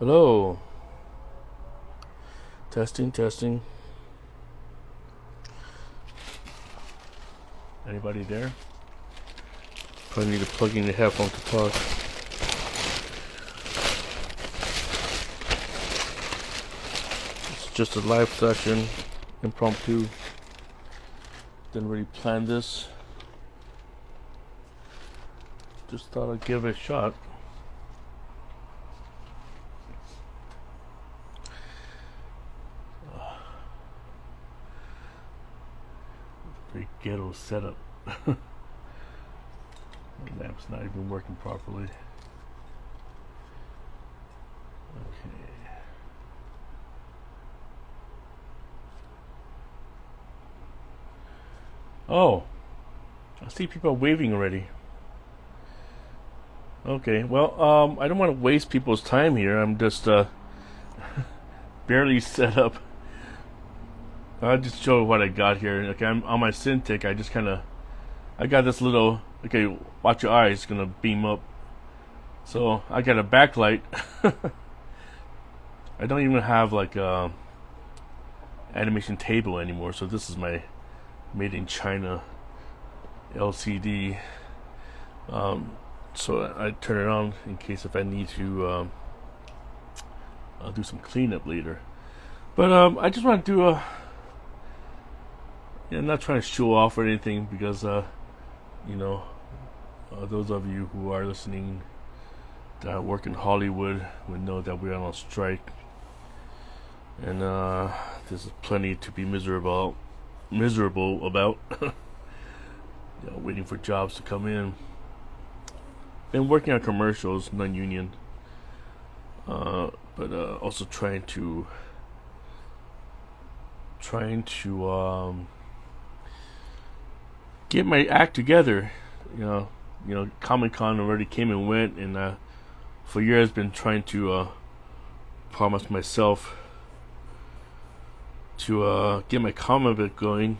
Hello. Testing, testing. Anybody there? Probably need to plug in the headphone to talk. It's just a live session, impromptu. Didn't really plan this. Just thought I'd give it a shot. Pretty ghetto setup. The lamp's not even working properly. Okay. Oh, I see people waving already. Okay, well, I don't want to waste people's time here. I'm just barely set up. I'll just show what I got here. Okay, I'm on my Cintiq. I got this little. Okay, watch your eyes. It's gonna beam up. So I got a backlight. I don't even have like a animation table anymore. So this is my made in China LCD. So I turn it on in case if I need to do some cleanup later. But I just want to do a. Yeah, I'm not trying to show off or anything because those of you who are listening that work in Hollywood would know that we're on strike, and there's plenty to be miserable about. Waiting for jobs to come in. Been working on commercials, non-union, but also trying to get my act together. Comic-Con already came and went, and for years been trying to promise myself to get my comic book going.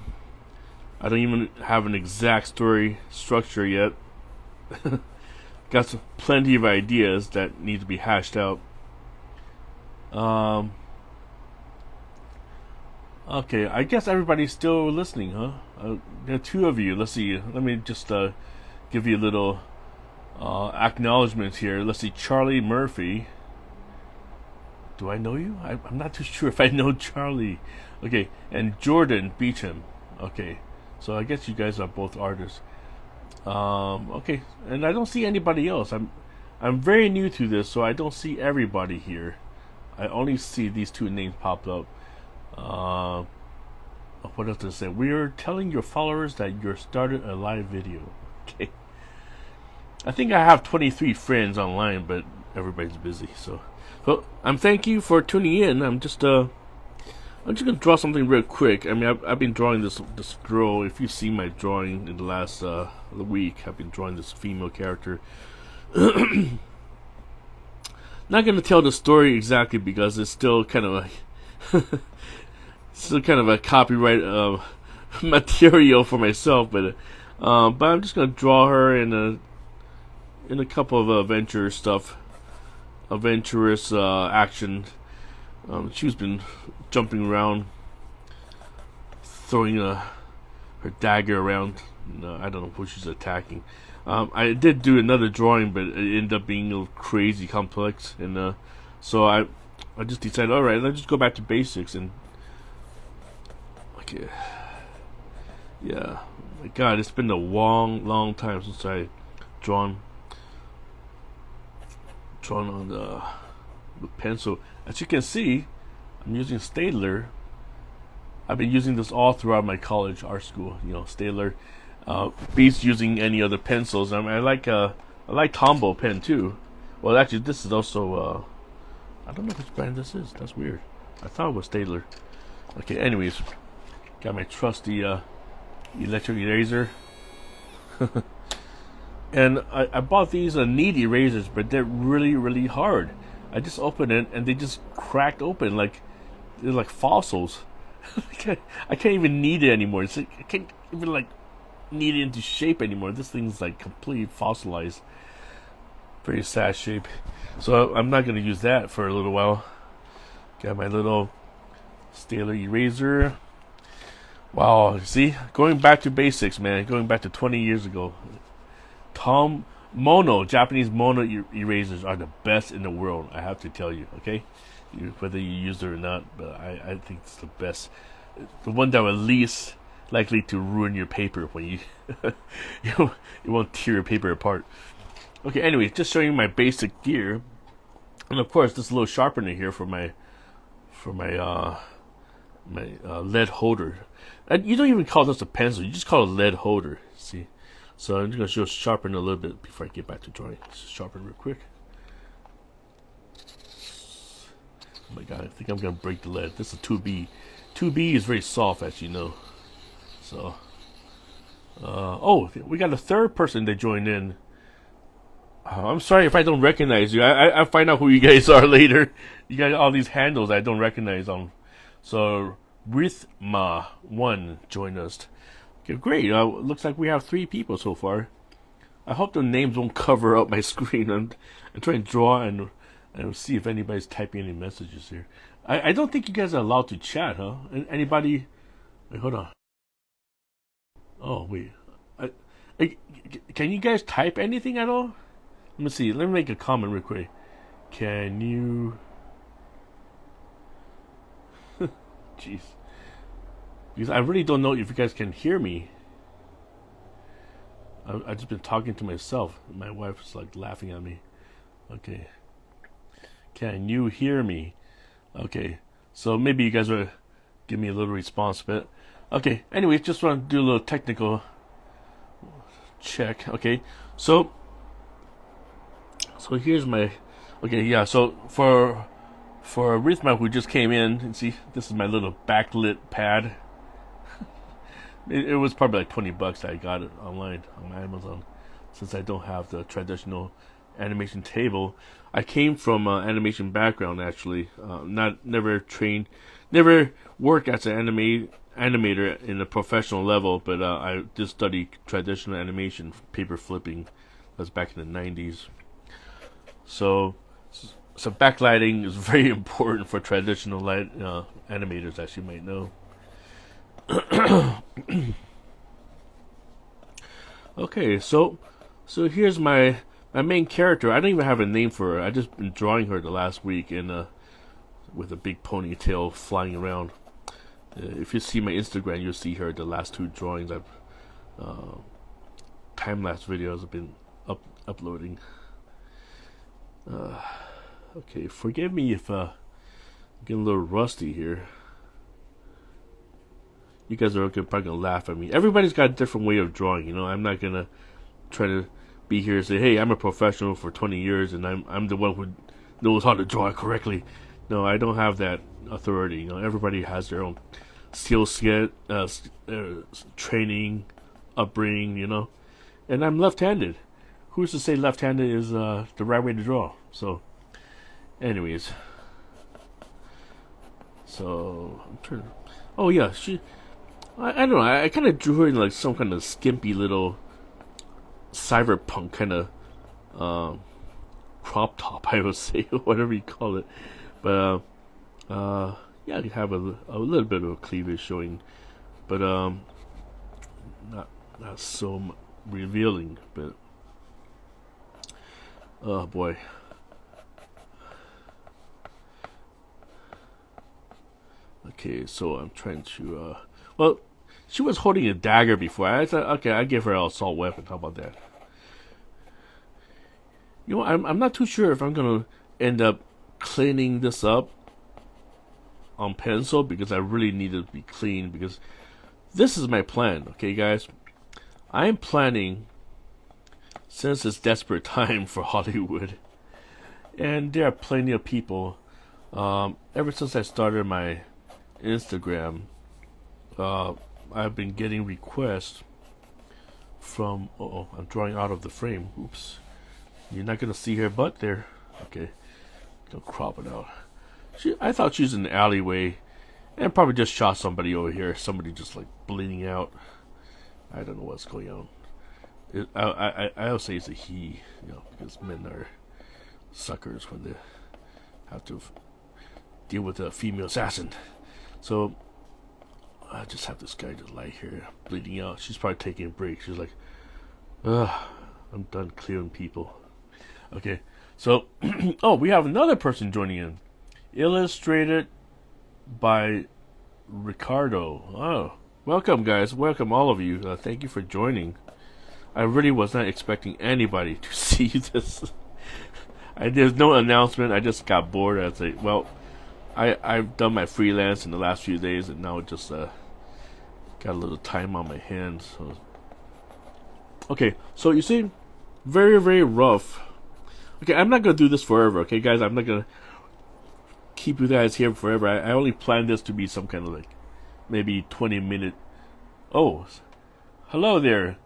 I don't even have an exact story structure yet. Got plenty of ideas that need to be hashed out. Okay, I guess everybody's still listening, huh? There are two of you. Let's see. Let me just give you a little acknowledgement here. Let's see. Charlie Murphy. Do I know you? I'm not too sure if I know Charlie. Okay, and Jordan Beecham. Okay, so I guess you guys are both artists. Okay, and I don't see anybody else. I'm very new to this, so I don't see everybody here. I only see these two names pop up. What else to say? We're telling your followers that you started a live video. Okay. I think I have 23 friends online, but everybody's busy. So I'm thank you for tuning in. I'm just gonna draw something real quick. I mean, I've been drawing this girl. If you see my drawing in the last week, I've been drawing this female character. Not gonna tell the story exactly because it's still kind of a copyright material for myself, but I'm just gonna draw her in a couple of adventurous action. She's been jumping around, throwing her dagger around. I don't know who she's attacking. I did do another drawing, but it ended up being a little crazy complex, and so I just decided, all right, let's just go back to basics. And okay, yeah, my God, it's been a long time since I drawn on the pencil. As you can see, I'm using Staedtler. I've been using this all throughout my college art school. Staedtler beats using any other pencils. I like Tombow pen too. Well, actually, this is also I don't know which brand this is. That's weird. I thought it was Staedtler. Okay, anyways, got my trusty electric eraser. And I bought these knead erasers, but they're really hard. I just opened it and they just cracked open like they're like fossils. I can't even knead it anymore. I can't even knead it into shape anymore. This thing's like completely fossilized. Very sad shape. So I'm not going to use that for a little while. Got my little Staler eraser. Wow, see? Going back to basics, man. Going back to 20 years ago. Japanese mono erasers are the best in the world, I have to tell you, okay? Whether you use it or not, but I think it's the best. The one that will least likely to ruin your paper when you you won't tear your paper apart. Okay, anyway, just showing you my basic gear, and of course this little sharpener here for my lead holder. And you don't even call this a pencil; you just call it a lead holder. See, so I'm just gonna sharpen a little bit before I get back to drawing. Just sharpen real quick. Oh my god, I think I'm gonna break the lead. This is a 2B. 2B is very soft, as you know. So, oh, we got a third person that joined in. I'm sorry if I don't recognize you. I find out who you guys are later. You got all these handles I don't recognize on. So, Rithma1 joined us. Okay, great. Looks like we have 3 people so far. I hope the names won't cover up my screen. I'm trying to draw and see if anybody's typing any messages here. I don't think you guys are allowed to chat, huh? Anybody? Wait, hold on. Oh, wait. Can you guys type anything at all? Let me see. Let me make a comment real quick. Can you... Jeez. Because I really don't know if you guys can hear me. I've just been talking to myself. My wife is like laughing at me. Okay. Can you hear me? Okay. So maybe you guys will give me a little response, but okay. Anyway, just want to do a little technical check. Okay. So here's my. Okay, yeah. So for Rithma who just came in, and see, this is my little backlit pad. It was probably like $20 that I got it online on Amazon, since I don't have the traditional animation table. I came from an animation background, actually. Never worked as an animator in a professional level, but I did study traditional animation, paper flipping. That's back in the 90s. So backlighting is very important for traditional animators, as you might know. Okay, so here's my main character. I don't even have a name for her. I just been drawing her the last week with a big ponytail flying around. If you see my Instagram, you'll see her. The last 2 drawings I've time-lapse videos I've been uploading. Okay, forgive me if I'm getting a little rusty here. You guys are probably gonna laugh at me. Everybody's got a different way of drawing, you know. I'm not gonna try to be here and say, "Hey, I'm a professional for 20 years and I'm the one who knows how to draw it correctly." No, I don't have that authority. You know, everybody has their own skill set, training, upbringing, you know. And I'm left-handed. Who's to say left-handed is the right way to draw? So, anyways, so I'm trying. Oh yeah, I don't know. I kind of drew her in like some kind of skimpy little cyberpunk kind of crop top, I would say, whatever you call it. But yeah, I have a little bit of a cleavage showing, but not so revealing. But oh boy. Okay, so I'm trying to well, she was holding a dagger before. I thought, okay, I give her an assault weapon. How about that? You know, I'm not too sure if I'm gonna end up cleaning this up on pencil, because I really need it to be clean, because this is my plan. Okay, guys, I'm planning, since it's desperate time for Hollywood, and there are plenty of people. Ever since I started my Instagram, I've been getting requests from. I'm drawing out of the frame. Oops. You're not gonna see her butt there. Okay, don't crop it out. I thought she was in the alleyway, and probably just shot somebody over here. Somebody just like bleeding out. I don't know what's going on. I'll say it's a he, you know, because men are suckers when they have to deal with a female assassin. So I just have this guy just lie here bleeding out. She's probably taking a break. She's like, ugh, I'm done clearing people. Okay, so oh, we have another person joining in. Illustrated by Ricardo. Oh, welcome guys, welcome all of you. Thank you for joining. I really was not expecting anybody to see this. There's no announcement. I just got bored. I say, well, I've done my freelance in the last few days, and now it just got a little time on my hands. So. Okay, so you see, very, very rough. Okay, I'm not gonna do this forever. Okay, guys, I'm not gonna keep you guys here forever. I only planned this to be some kind of like maybe 20-minute. Oh, hello there.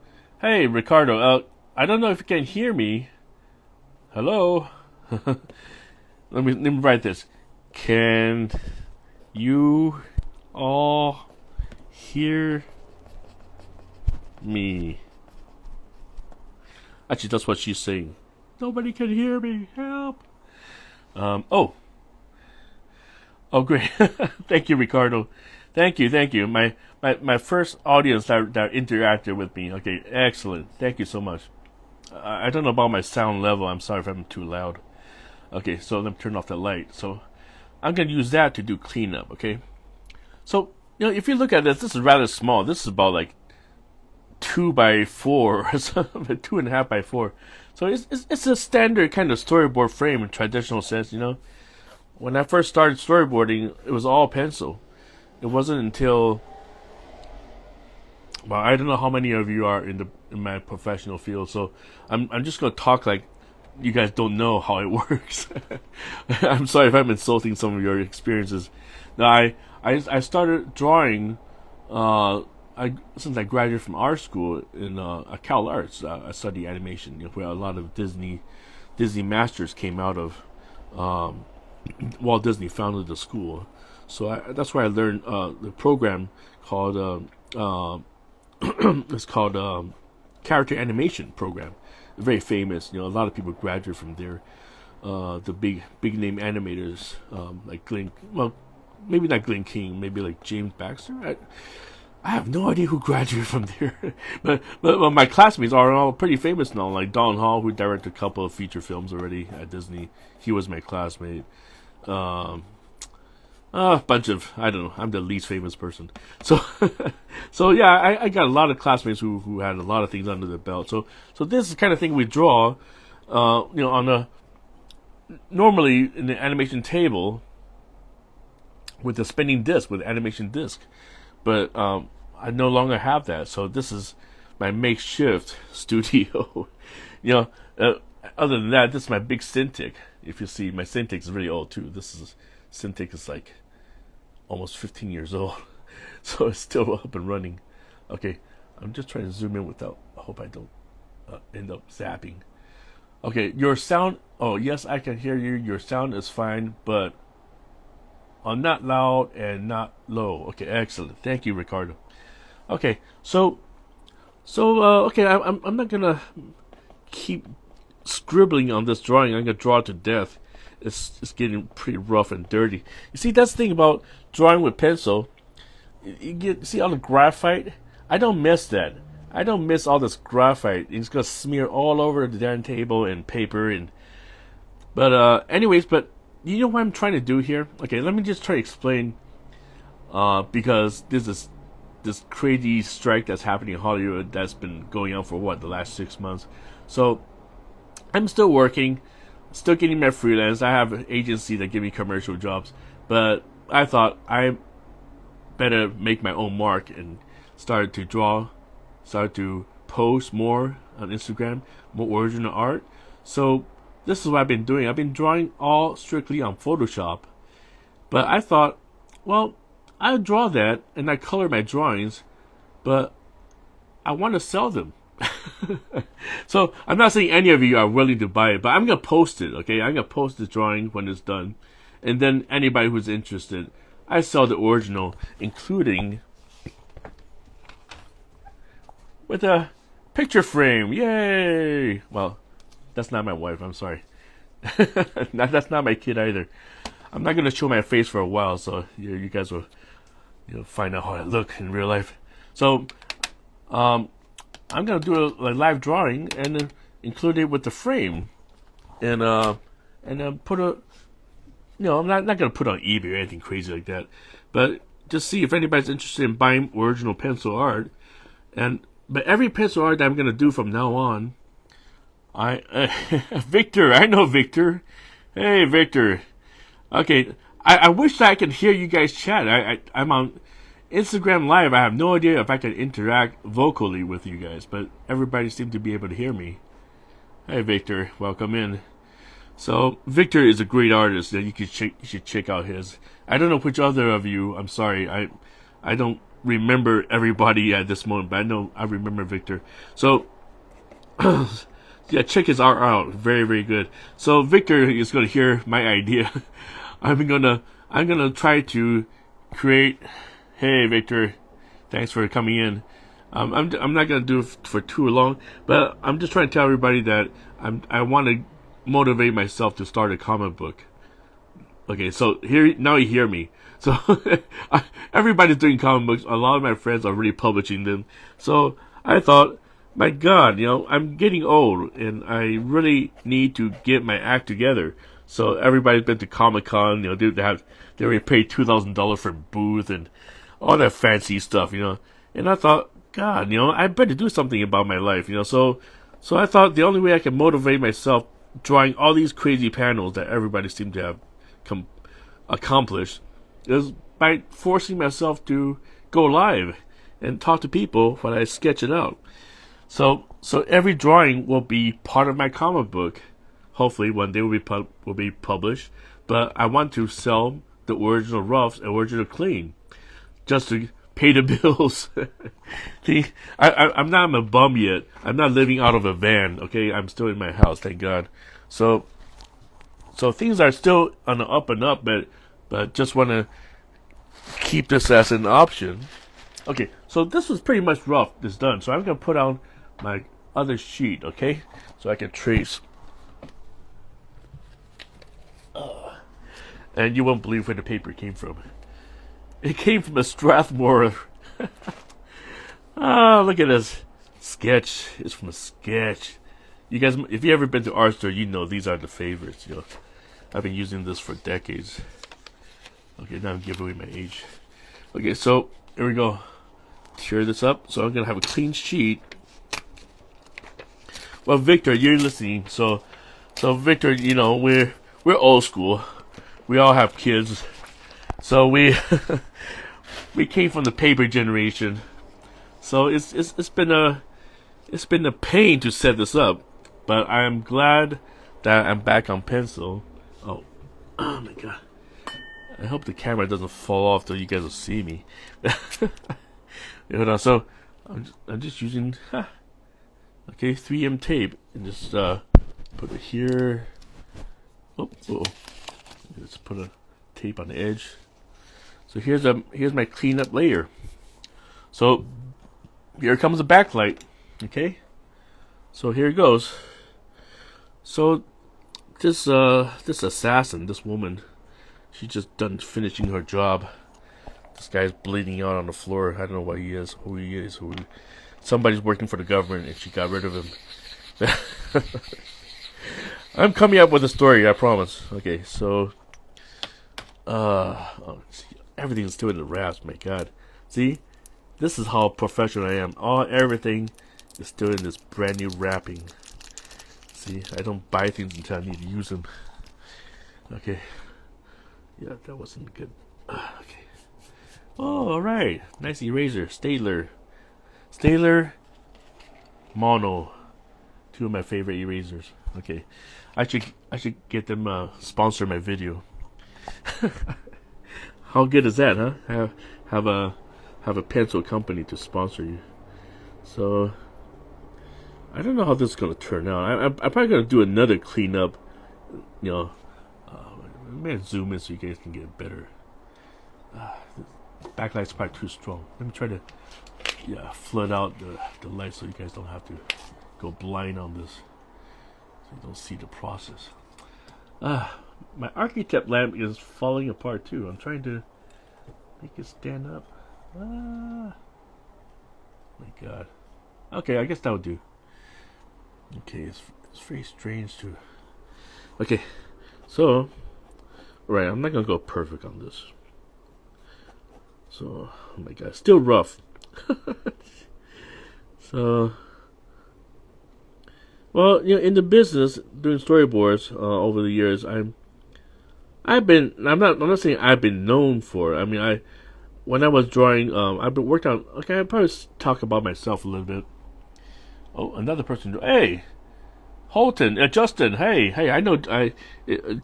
Hey, Ricardo. I don't know if you can hear me. Hello. Let me write this. Can you all hear me? Actually, that's what she's saying. Nobody can hear me. Help. Oh, great. Thank you, Ricardo. Thank you. My first audience that interacted with me. Okay, excellent. Thank you so much. I don't know about my sound level. I'm sorry if I'm too loud. Okay, so let me turn off the light. So I'm going to use that to do cleanup, okay? So, if you look at this is rather small. This is about like 2 by 4 or something, 2.5 by 4. So it's a standard kind of storyboard frame in traditional sense, When I first started storyboarding, it was all pencil. It wasn't until, well, I don't know how many of you are in my professional field, so I'm just gonna talk like you guys don't know how it works. I'm sorry if I'm insulting some of your experiences. Now, I started drawing since I graduated from art school in Cal Arts. I studied animation, where a lot of Disney masters came out of. Walt Disney founded the school, so that's where I learned the program called it's called character animation program. Very famous. A lot of people graduate from there. The big name animators like Glenn. Well, maybe not Glenn King. Maybe like James Baxter. I have no idea who graduated from there, but my classmates are all pretty famous now. Like Don Hall, who directed a couple of feature films already at Disney. He was my classmate. A bunch of, I don't know, I'm the least famous person. So yeah, I got a lot of classmates who had a lot of things under their belt. So this is the kind of thing we draw, on a, normally in the animation table with a spinning disc, with animation disc. But I no longer have that. So this is my makeshift studio. Other than that, this is my big Cintiq. If you see, my Cintiq is really old too. Cintiq is like almost 15 years old, so it's still up and running. Okay, I'm just trying to zoom in without. I hope I don't end up zapping. Okay, your sound. Oh yes, I can hear you. Your sound is fine, but I'm not loud and not low. Okay, excellent. Thank you, Ricardo. Okay, so okay, I'm not gonna keep scribbling on this drawing. I'm gonna draw it to death. It's getting pretty rough and dirty. You see, that's the thing about drawing with pencil. You see all the graphite. I don't miss that. I don't miss all this graphite. It's gonna smear all over the darn table and paper But anyways, but you know what I'm trying to do here? Okay, let me just try to explain. Because this crazy strike that's happening in Hollywood that's been going on for the last 6 months. So I'm still working, still getting my freelance. I have an agency that give me commercial jobs, but I thought I better make my own mark and started to post more on Instagram, more original art. So this is what I've been doing. I've been drawing all strictly on Photoshop, but I thought, well, I draw that and I color my drawings, but I want to sell them. So I'm not saying any of you are willing to buy it, but I'm gonna post it. Okay, I'm gonna post the drawing when it's done, and then anybody who's interested, I sell the original, including with a picture frame. Yay! Well, that's not my wife. I'm sorry. No, that's not my kid either. I'm not gonna show my face for a while, so you guys will find out how I look in real life. So I'm gonna do a live drawing and include it with the frame, and put a I'm not gonna put it on eBay or anything crazy like that, but just see if anybody's interested in buying original pencil art. But every pencil art that I'm gonna do from now on, Victor, I know Victor. Hey Victor. Okay, I wish that I could hear you guys chat. I'm on Instagram Live. I have no idea if I can interact vocally with you guys, but everybody seems to be able to hear me. Hey Victor, welcome in. So Victor is a great artist that you should check out his. I don't know which other of you. I'm sorry, I don't remember everybody at this moment, but I remember Victor. So yeah, check his art out. Very, very good. So Victor is going to hear my idea. I'm gonna try to create. Hey Victor, thanks for coming in. I'm not gonna do it for too long, but I'm just trying to tell everybody that I want to motivate myself to start a comic book. Okay, so now you hear me. So everybody's doing comic books. A lot of my friends are already publishing them. So I thought, my God, I'm getting old, and I really need to get my act together. So everybody's been to Comic-Con. They already paid $2,000 for booth and all that fancy stuff. And I thought, God, I better do something about my life. So I thought the only way I can motivate myself drawing all these crazy panels that everybody seemed to have accomplished is by forcing myself to go live and talk to people when I sketch it out. So every drawing will be part of my comic book. Hopefully one day will be published. But I want to sell the original roughs and original clean, just to pay the bills. See, I'm not a bum yet. I'm not living out of a van. Okay, I'm still in my house, thank God. So things are still on the up and up, but just want to keep this as an option. Okay, so this was pretty much rough. This done. So I'm gonna put on my other sheet, okay, so I can trace. And you won't believe where the paper came from. It came from a Strathmore. Look at this sketch. It's from a sketch. You guys, if you ever been to art store, these are the favorites. I've been using this for decades. Okay, now I'm giving away my age. Okay, so here we go. Tear this up. So I'm gonna have a clean sheet. Well, Victor, you're listening. So Victor, we're old school. We all have kids. So we came from the paper generation. So it's been a pain to set this up, but I'm glad that I'm back on pencil. Oh my God! I hope the camera doesn't fall off so you guys will see me. Hold on. So I'm just using 3M tape and just put it here. Let's put a tape on the edge. So here's my cleanup layer. So here comes the backlight. Okay. So here it goes. So this assassin, this woman, she's just done finishing her job. This guy's bleeding out on the floor. I don't know what he is, who he is, somebody's working for the government and she got rid of him. I'm coming up with a story, I promise. Okay, so everything's still in the wraps, my God. See? This is how professional I am. Everything is still in this brand new wrapping. See, I don't buy things until I need to use them. Okay. Yeah, that wasn't good. Okay. Oh, alright. Nice eraser. Staedtler Mono. Two of my favorite erasers. Okay. I should get them sponsor my video. How good is that, huh? Have a pencil company to sponsor you. So I don't know how this is gonna turn out. I'm probably gonna do another cleanup. I'm gonna zoom in so you guys can get better. Backlight's probably too strong. Let me try to flood out the light so you guys don't have to go blind on this. So you don't see the process. My architect lamp is falling apart too. I'm trying to make it stand up. My God. Okay, I guess that'll do. Okay, it's very strange too. Okay, so right, I'm not gonna go perfect on this. So, oh my God, still rough. So, well, in the business doing storyboards over the years, I'm not saying I've been known for it. I mean, when I was drawing, I've been worked on. Okay, I'll probably talk about myself a little bit. Oh, another person. Hey, Holton, Justin. Hey, I know.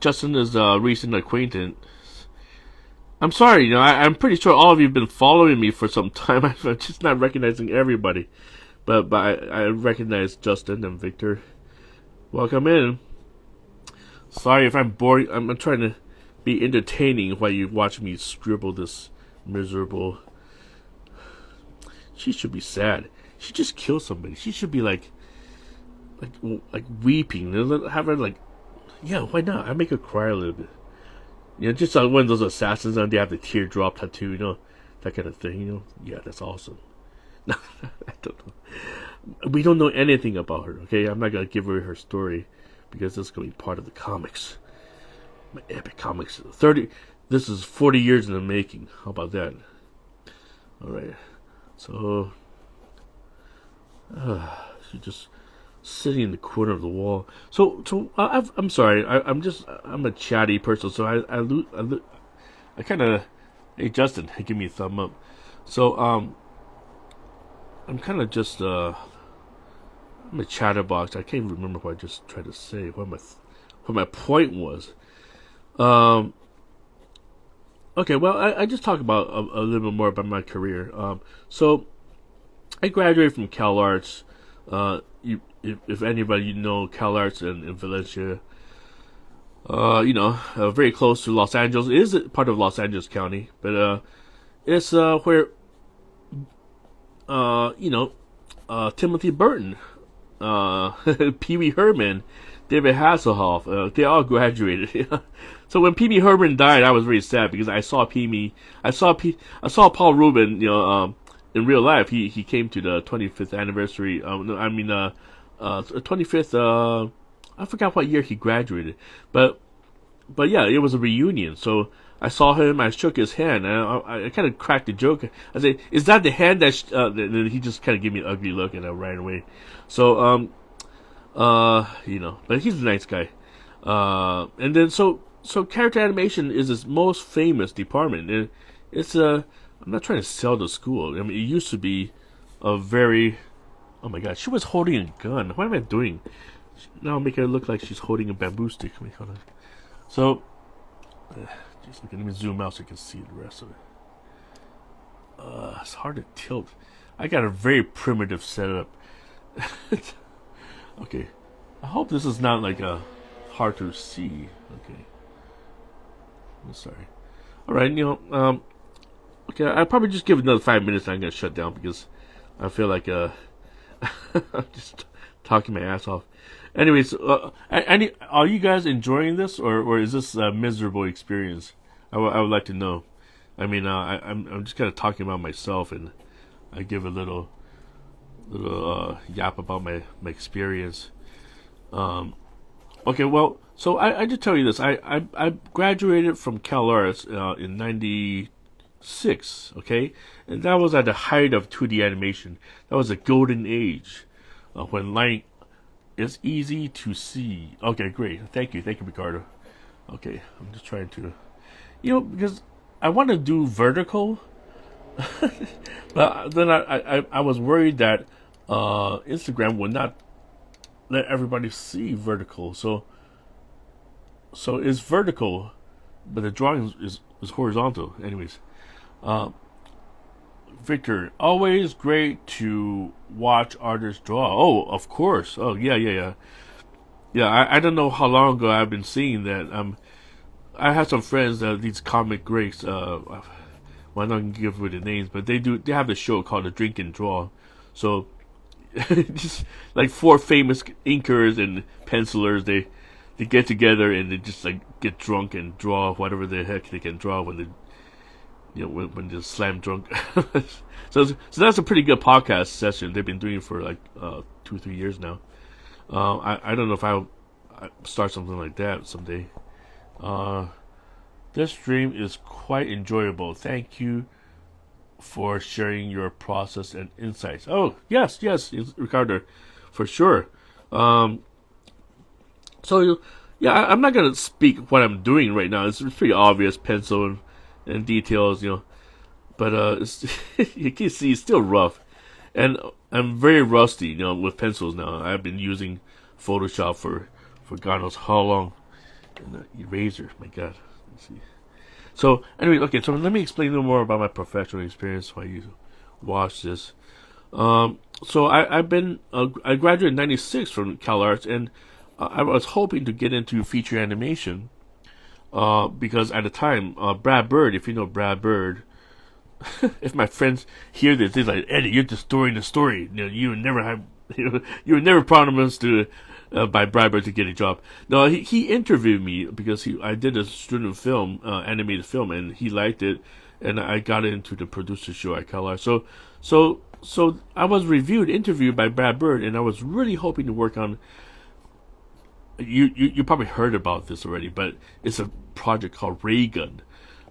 Justin is a recent acquaintance. I'm sorry, I'm pretty sure all of you have been following me for some time. I'm just not recognizing everybody, but I recognize Justin and Victor. Welcome in. Sorry if I'm boring. I'm trying to be entertaining while you watch me scribble this miserable. She should be sad. She just killed somebody. She should be like weeping. Have her yeah, why not? I make her cry a little bit. Just like one of those assassins, and they have the teardrop tattoo, that kind of thing, Yeah, that's awesome. No, I don't know. We don't know anything about her, okay? I'm not gonna give her her story because this is gonna be part of the comics. My epic comics. This is 40 years in the making. How about that? All right. So, she's just sitting in the corner of the wall. So I'm sorry. I'm a chatty person. So I kind of. Hey Justin, give me a thumb up. So I'm kind of just I'm a chatterbox. I can't remember what I just tried to say. What my point was. Okay. Well, I just talk about a little bit more about my career. So I graduated from Cal Arts. If anybody Cal Arts in Valencia, very close to Los Angeles. It is part of Los Angeles County, but it's where Timothy Burton, Pee Wee Herman, David Hasselhoff, they all graduated. So when Pee Wee Herman died, I was very sad because I saw Paul Rubin, in real life. He came to the 25th anniversary. 25th. I forgot what year he graduated, but yeah, it was a reunion. So I saw him. I shook his hand, and I kind of cracked a joke. I said, "Is that the hand that?" He just kind of gave me an ugly look, and I ran away. So but he's a nice guy. And then so character animation is his most famous department. And it's I'm not trying to sell the school. I mean, it used to be a very. Oh my God, she was holding a gun. What am I doing? Now I'll make her look like she's holding a bamboo stick. Wait, hold on. So, just let me zoom out so you can see the rest of it. It's hard to tilt. I got a very primitive setup. Okay, I hope this is not hard to see. Okay, I'm sorry. All right, okay, I'll probably just give it another 5 minutes and I'm gonna shut down because I feel like I'm just talking my ass off. Anyways, are you guys enjoying this, or is this a miserable experience? I would like to know. I mean, I'm just kind of talking about myself, and I give a little yap about my experience. Okay, well, so I just tell you this. I graduated from Cal Arts in '96. Okay, and that was at the height of 2D animation. That was a golden age when light is easy to see. Okay, great. Thank you, Ricardo. Okay, I'm just trying to, because I want to do vertical, but then I was worried that Instagram would not let everybody see vertical. So it's vertical, but the drawing is horizontal. Anyways, Victor, always great to watch artists draw. Oh, of course. Oh, yeah. Yeah, I don't know how long ago I've been seeing that. I have some friends these comic greats. Well, I'm not gonna give away the names, but they have the show called The Drink and Draw. So just like 4 famous inkers and pencilers, they they get together and they just like get drunk and draw whatever the heck they can draw when they, when they're slam drunk. So that's a pretty good podcast session. They've been doing it for like 2-3 years now. I don't know if I'll start something like that someday. This stream is quite enjoyable. Thank you for sharing your process and insights. Oh, yes, Ricardo, for sure. So, yeah, I'm not going to speak what I'm doing right now. It's pretty obvious, pencil and details, But you can see it's still rough. And I'm very rusty, with pencils now. I've been using Photoshop for God knows how long. And eraser, my God. Let's see. So, anyway, okay, so let me explain a little more about my professional experience while you watch this. So I graduated in '96 from CalArts, and I was hoping to get into feature animation because at the time, Brad Bird, if you know Brad Bird, if my friends hear this, they're like, Eddie, you're distorting the story. You were never promised to by Brad Bird to get a job. No, he interviewed me because I did a student film, animated film, and he liked it, and I got into the producer show at CalArts. So I was interviewed by Brad Bird, and I was really hoping to work on. You probably heard about this already, but it's a project called Ray Gun.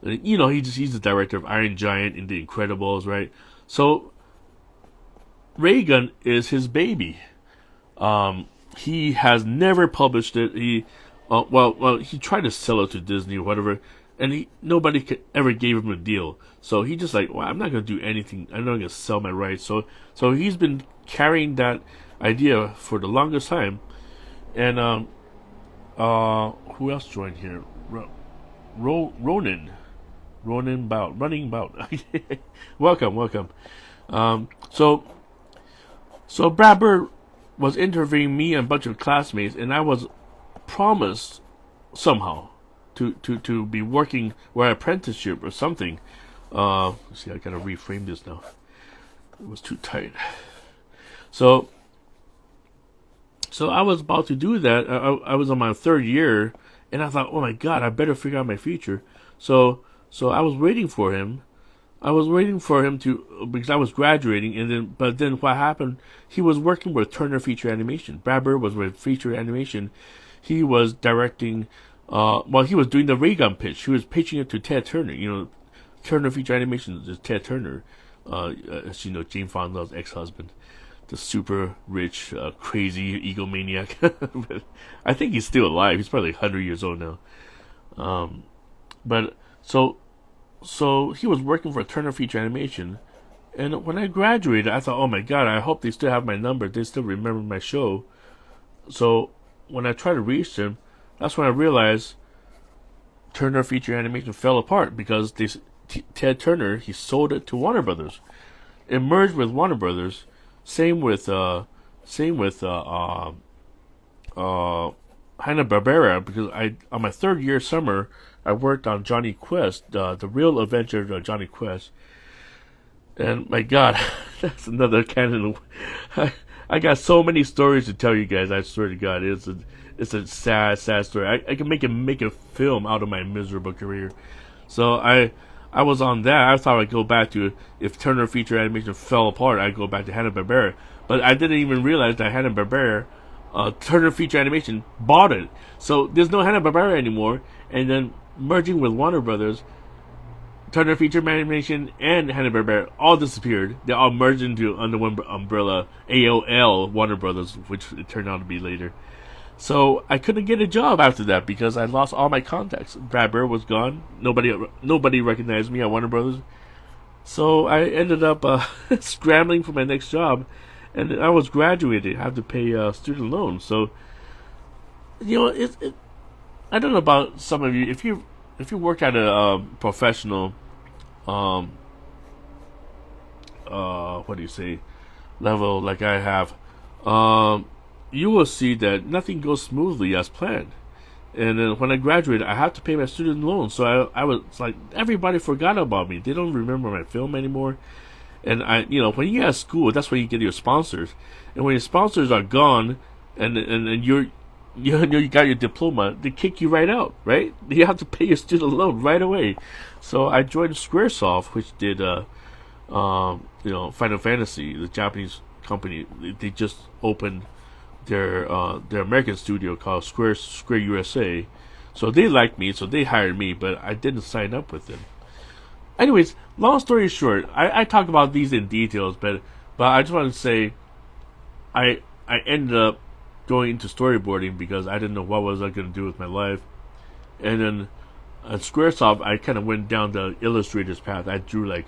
He's the director of Iron Giant and The Incredibles, right? So Ray Gun is his baby. He has never published it. He tried to sell it to Disney or whatever, and nobody ever gave him a deal. So he just like, well, I'm not going to do anything. I'm not going to sell my rights. So he's been carrying that idea for the longest time. And who else joined here? Running Bout. Welcome. So Brad Bird was interviewing me and a bunch of classmates, and I was promised somehow to be working where apprenticeship or something. Let's see, I gotta reframe this now. It was too tight. So I was about to do that. I was on my third year, and I thought, oh my God, I better figure out my future. So I was waiting for him. Because I was graduating, but then what happened? He was working with Turner Feature Animation. Brad Bird was with Feature Animation. He was directing. He was doing the Ray Gun pitch. He was pitching it to Ted Turner. Turner Feature Animation is Ted Turner. As you know, Jane Fonda's ex-husband, the super rich, crazy egomaniac. I think he's still alive. He's probably 100 years old now. So he was working for Turner Feature Animation, and when I graduated, I thought, oh my God, I hope they still have my number. They still remember my show. So when I tried to reach them, that's when I realized Turner Feature Animation fell apart because Ted Turner, he sold it to Warner Brothers. It merged with Warner Brothers. Same with Hanna-Barbera, because on my third year summer, I worked on Johnny Quest, the real adventure of Johnny Quest. And my God, that's another canon. I got so many stories to tell you guys. I swear to God, it's a sad story. I can make a film out of my miserable career. So I was on that. I thought I'd go back to, if Turner Feature Animation fell apart, I'd go back to Hanna-Barbera. But I didn't even realize that Hanna-Barbera, Turner Feature Animation, bought it. So there's no Hanna-Barbera anymore. And then merging with Warner Brothers, Turner Feature Animation and Hanna-Barbera all disappeared. They all merged under one umbrella, AOL Warner Brothers, which it turned out to be later. So I couldn't get a job after that because I lost all my contacts. Brad Bird was gone. Nobody recognized me at Warner Brothers. So I ended up scrambling for my next job, and I was graduated. I had to pay student loans. So I don't know about some of you. If you work at a professional, level like I have, you will see that nothing goes smoothly as planned. And then when I graduated, I had to pay my student loans. So I was like, everybody forgot about me. They don't remember my film anymore. And when you at school, that's where you get your sponsors. And when your sponsors are gone, and you got your diploma, they kick you right out, right? You have to pay your student loan right away. So I joined Squaresoft, which did Final Fantasy, the Japanese company. They just opened their American studio called Square USA. So they liked me, so they hired me, but I didn't sign up with them. Anyways, long story short, I talk about these in details, but I just want to say I ended up going into storyboarding because I didn't know what was I going to do with my life. And then at Squaresoft, I kind of went down the illustrator's path. I drew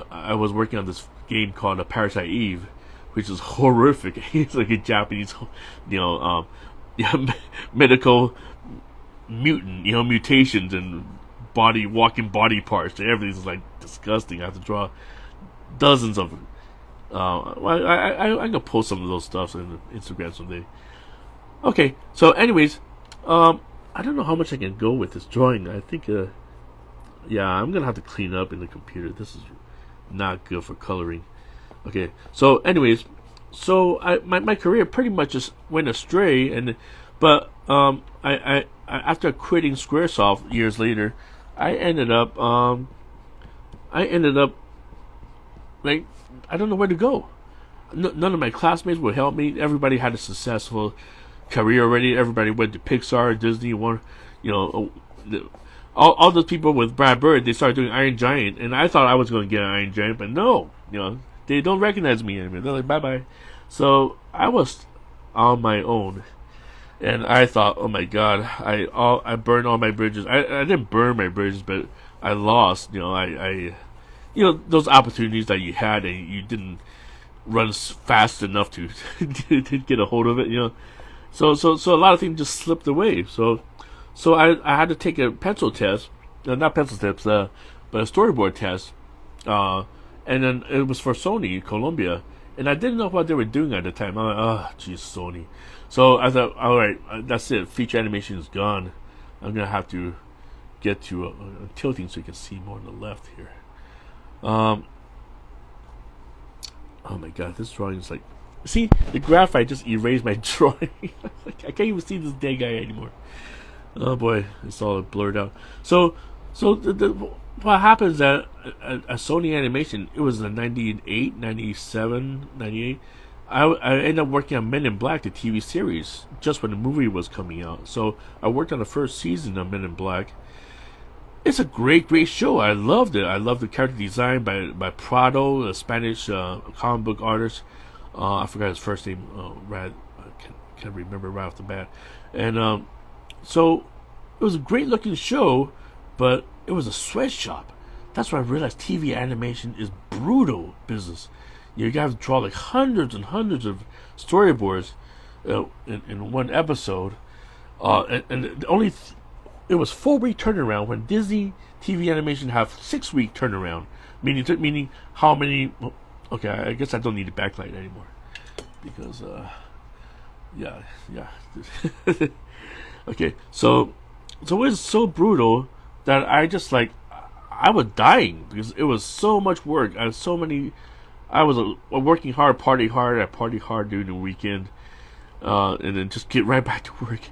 I was working on this game called Parasite Eve, which is horrific. It's like a Japanese, medical mutant, mutations and walking body parts. Everything's like disgusting. I have to draw dozens of them. I'm gonna post some of those stuff on Instagram someday. Okay, so anyways, I don't know how much I can go with this drawing. I think, I'm gonna have to clean up in the computer. This is not good for coloring. Okay, so anyways, my career pretty much just went astray, but I after quitting Squaresoft years later, I ended up like, I don't know where to go. None of my classmates would help me. Everybody had a successful career already. Everybody went to Pixar, Disney, all those people with Brad Bird, they started doing Iron Giant, and I thought I was going to get an Iron Giant, but no, they don't recognize me anymore. They're like, bye-bye. So I was on my own, and I thought, oh my God, I burned all my bridges. I didn't burn my bridges, but I lost. Those opportunities that you had and you didn't run fast enough to to get a hold of it. So a lot of things just slipped away. So I had to take a pencil test, not pencil tips, but a storyboard test, and then it was for Sony Columbia, and I didn't know what they were doing at the time. I'm like, oh, geez, Sony. So I thought, all right, that's it. Feature animation is gone. I'm gonna have to get to tilting so you can see more on the left here. Oh my God, this drawing is like, see the graph. I just erased my drawing. I can't even see this dead guy anymore. Oh boy, it's all blurred out. So what happens at Sony Animation, it was in 98, 97, 98. I ended up working on Men in Black, the TV series, just when the movie was coming out. So I worked on the first season of Men in Black. It's a great show. I loved it. I loved the character design by Prado, a Spanish comic book artist. I forgot his first name. I can't remember right off the bat. And so it was a great looking show, but it was a sweatshop. That's when I realized TV animation is brutal business. You got to draw like hundreds and hundreds of storyboards in one episode, and it was 4-week turnaround when Disney TV animation have 6-week turnaround, meaning how many? Okay, I guess I don't need a backlight anymore because yeah. Okay, so it was so brutal that I just I was dying because it was so much work. I was working hard, party hard. I partied hard during the weekend, and then just get right back to work.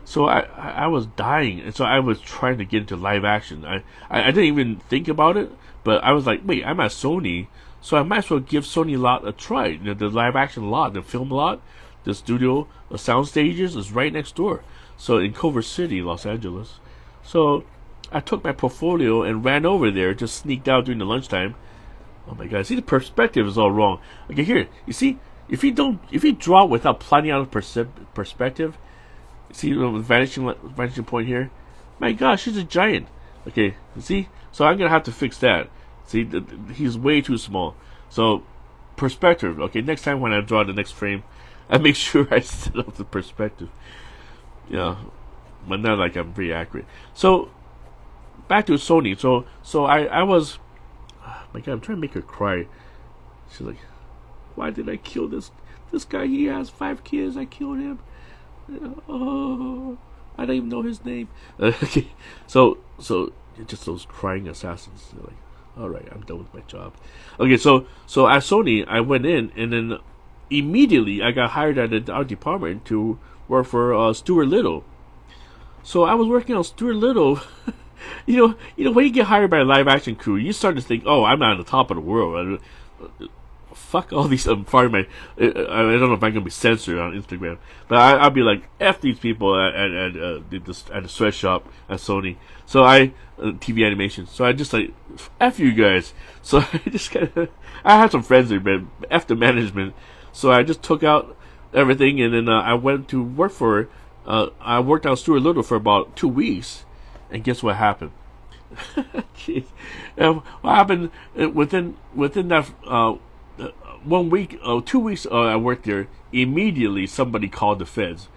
So I was dying, and so I was trying to get into live action. I didn't even think about it, but I was like, wait, I'm at Sony, so I might as well give Sony lot a try. The live action lot, the film lot, the studio, the sound stages is right next door. So in Culver City, Los Angeles. So I took my portfolio and ran over there, just sneaked out during the lunchtime. Oh my God, see, the perspective is all wrong. Okay, here, you see, if you draw without planning out a perspective, see the vanishing point here? My gosh, he's a giant. Okay, see? So I'm going to have to fix that. See, he's way too small. So, perspective. Okay, next time when I draw the next frame, I make sure I set up the perspective. Yeah, but not like I'm pretty accurate. So, back to Sony. So I was... Oh my God, I'm trying to make her cry. She's like, why did I kill this guy? He has 5 kids. I killed him. Oh, I don't even know his name. Okay, so just those crying assassins. They're like, all right, I'm done with my job. Okay, so at Sony, I went in, and then immediately I got hired at our department to work for Stuart Little. So I was working on Stuart Little. When you get hired by a live action crew, you start to think, oh, I'm at the top of the world. Fuck all these. I'm sorry, I don't know if I'm gonna be censored on Instagram, but I'll be like, f these people at the sweatshop at Sony. So TV animation. So I just like, f you guys. So I just I had some friends there, but f the management. So I just took out everything, and then I went to work for. I worked on Stuart Little for about 2 weeks, and guess what happened? Jeez. What happened within that 1 week, 2 weeks I worked there, immediately somebody called the feds.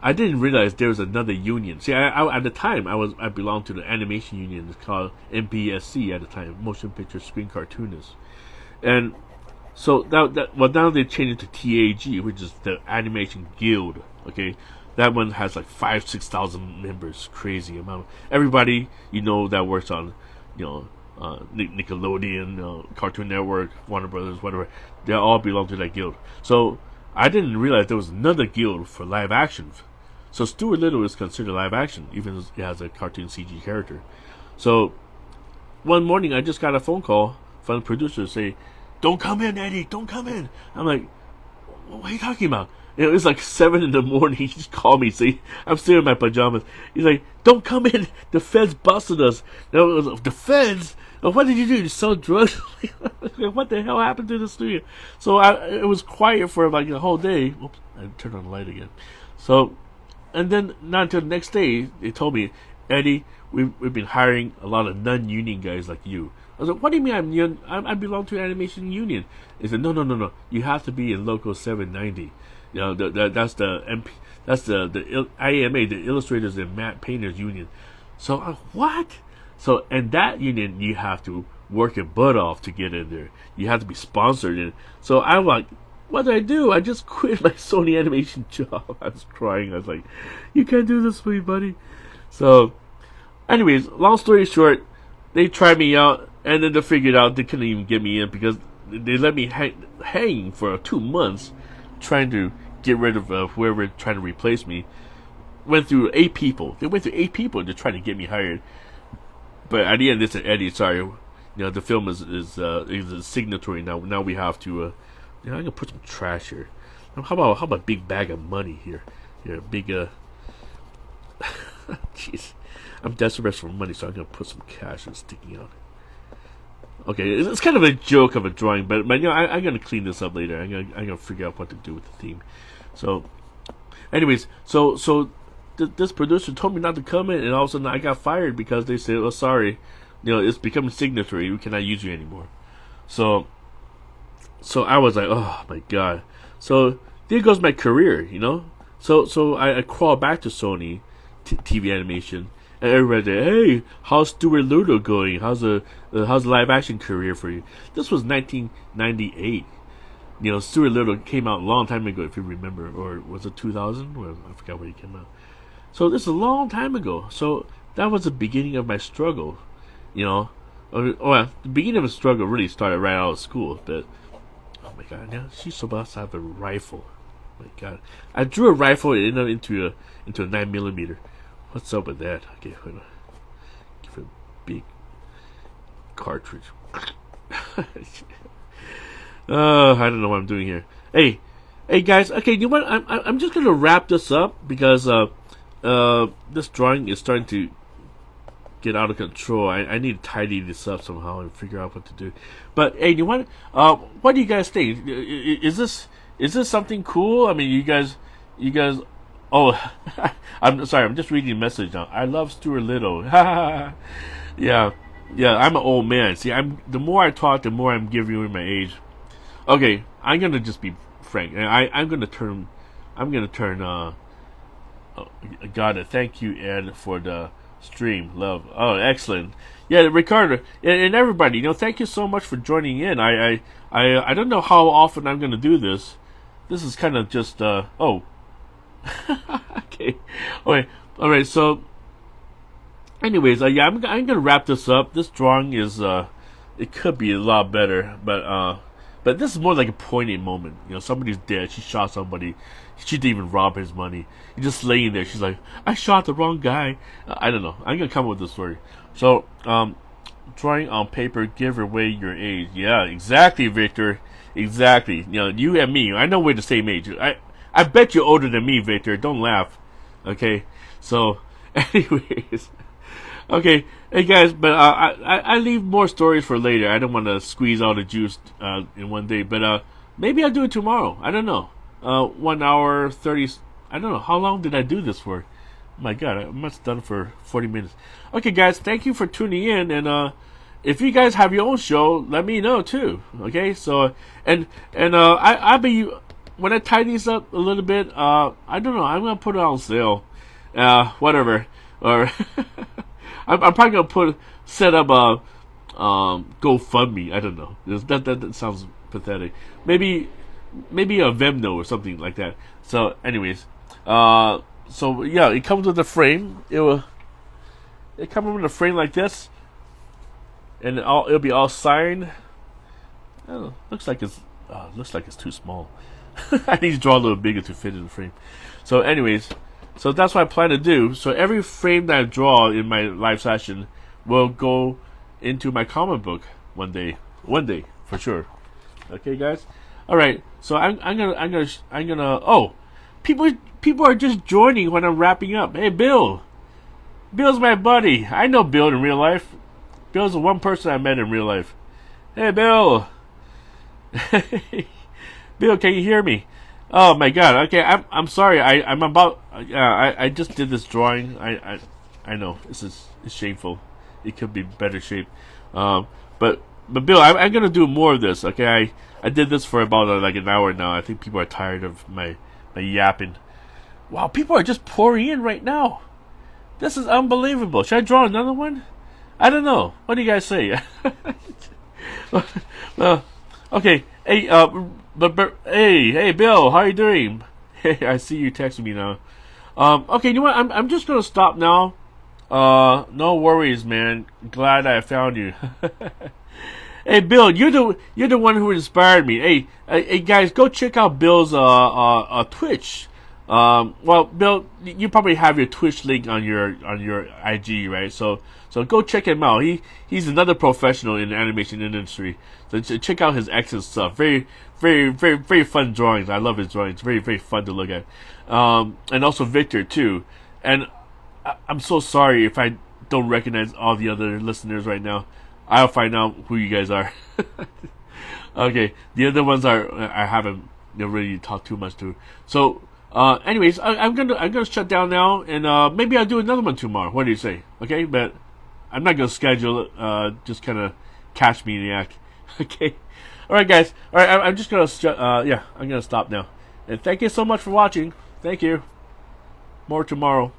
I didn't realize there was another union. See, I at the time I belonged to the animation union. It's called MPSC at the time, Motion Picture Screen Cartoonists, and so now they changed it to TAG, which is the Animation Guild. Okay, that one has like 5,000-6,000 members. Crazy amount. Everybody that works on, Nickelodeon, Cartoon Network, Warner Brothers, whatever, they all belong to that guild. So I didn't realize there was another guild for live action. So Stuart Little is considered live action, even though it has a cartoon CG character. So one morning I just got a phone call from the producer say, "Don't come in, Eddie. Don't come in." I'm like, "What are you talking about?" It was like 7 in the morning. He just called me. See, I'm still in my pajamas. He's like, "Don't come in. The feds busted us." The feds? What did you do? You sell drugs? What the hell happened to the studio? So it was quiet for like a whole day. Oops, I turned on the light again. So, and then not until the next day, they told me, "Eddie, we've been hiring a lot of non-union guys like you." I was like, "What do you mean I belong to an animation union?" He said, No. You have to be in Local 790. That's the IAMA, the Illustrators and Matte Painters Union. So what? So and that union, you have to work your butt off to get in there. You have to be sponsored in. So I'm like, what did I do? I just quit my Sony animation job. I was crying. I was like, "You can't do this for me, buddy." So, anyways, long story short, they tried me out, and then they figured out they couldn't even get me in because they let me hang for 2 months, trying to get rid of whoever tried to replace me. Went through 8 people. They went through 8 people to try to get me hired. But at the end, they said, "Eddie, sorry, the film is a signatory now. Now we have to, I'm gonna put some trash here. How about a big bag of money here? Here, big jeez, I'm desperate for money, so I'm gonna put some cash sticking out." Okay, it's kind of a joke of a drawing, but I'm gonna clean this up later. I'm gonna figure out what to do with the theme. So, anyways, so this producer told me not to come in, and all of a sudden I got fired because they said, "Oh, sorry, it's becoming signatory. We cannot use you anymore." So I was like, "Oh my god!" So there goes my career, So I crawled back to Sony TV animation, and everybody said, "Hey, how's Stuart Little going? How's the live action career for you?" This was 1998. Stuart Little came out a long time ago, if you remember, or was it 2000? Well, I forgot when he came out. So this is a long time ago. So that was the beginning of my struggle. The beginning of the struggle really started right out of school. But oh my god, now she's supposed to have a rifle. Oh my god, I drew a rifle and it ended up into a 9mm. What's up with that? Okay, hold on. Give it a big cartridge. I don't know what I'm doing here. Hey guys. Okay, you know what? I'm just gonna wrap this up because this drawing is starting to get out of control. I need to tidy this up somehow and figure out what to do. But hey, you want? What do you guys think? Is this something cool? I mean, you guys. Oh, I'm sorry. I'm just reading a message now. I love Stuart Little. Yeah. I'm an old man. See, the more I talk, the more I'm giving you my age. Okay, I'm gonna just be frank. I'm gonna turn. Got it. Thank you, Ed, for the stream. Love. Oh, excellent. Yeah, Ricardo and everybody. Thank you so much for joining in. I don't know how often I'm gonna do this. This is kind of just oh. Okay. All right. So, anyways, I'm gonna wrap this up. This drawing is it could be a lot better, but But this is more like a poignant moment. You know, somebody's dead. She shot somebody. She didn't even rob his money. He's just laying there. She's like, I shot the wrong guy. I don't know. I'm gonna come up with the story. So, drawing on paper, give away your age. Yeah, exactly, Victor. Exactly. You know, you and me. I know we're the same age. I bet you're older than me, Victor. Don't laugh. Okay. So, anyways. Okay, hey guys, but I leave more stories for later. I don't want to squeeze all the juice in one day, but maybe I'll do it tomorrow. I don't know. 1 hour 30. I don't know how long did I do this for. My God, I must have done it for 40 minutes. Okay, guys, thank you for tuning in, and if you guys have your own show, let me know too. Okay, so I be when I tie these up a little bit. I don't know. I'm gonna put it on sale. Whatever, or. I'm probably gonna set up a GoFundMe. I don't know. That sounds pathetic. Maybe a Venmo or something like that. So, anyways, so yeah, it comes with a frame. It comes with a frame like this, and it'll be all signed. I don't know, looks like it's too small. I need to draw a little bigger to fit in the frame. So, anyways. So that's what I plan to do. So every frame that I draw in my live session will go into my comic book one day for sure. Okay, guys. All right. So I'm gonna. Oh, people are just joining when I'm wrapping up. Hey, Bill's my buddy. I know Bill in real life. Bill's the one person I met in real life. Hey, Bill. Bill, can you hear me? Oh my God. Okay, I'm sorry. I'm about. I just did this drawing. I know it's shameful. It could be better shape. But Bill, I'm gonna do more of this. Okay, I did this for about like an hour now. I think people are tired of my yapping. Wow, people are just pouring in right now. This is unbelievable. Should I draw another one? I don't know. What do you guys say? Okay. Hey, but hey, Bill, how you doing? Hey, I see you texting me now. Okay, you know what? I'm just gonna stop now. No worries, man. Glad I found you. Hey, Bill, you're the one who inspired me. Hey, guys, go check out Bill's Twitch. Well, Bill, you probably have your Twitch link on your IG, right? So go check him out. He's another professional in the animation industry. So check out his excellent stuff. Very, very, very, very fun drawings. I love his drawings. Very, very fun to look at. And also Victor too. And I'm so sorry if I don't recognize all the other listeners right now. I'll find out who you guys are. Okay, the other ones I haven't really talked too much to. So, anyways, I'm gonna shut down now, and maybe I'll do another one tomorrow. What do you say? Okay, but I'm not gonna schedule it. Just kind of catch me in the act. Okay, all right, guys. All right, I'm just gonna I'm gonna stop now. And thank you so much for watching. Thank you. More tomorrow.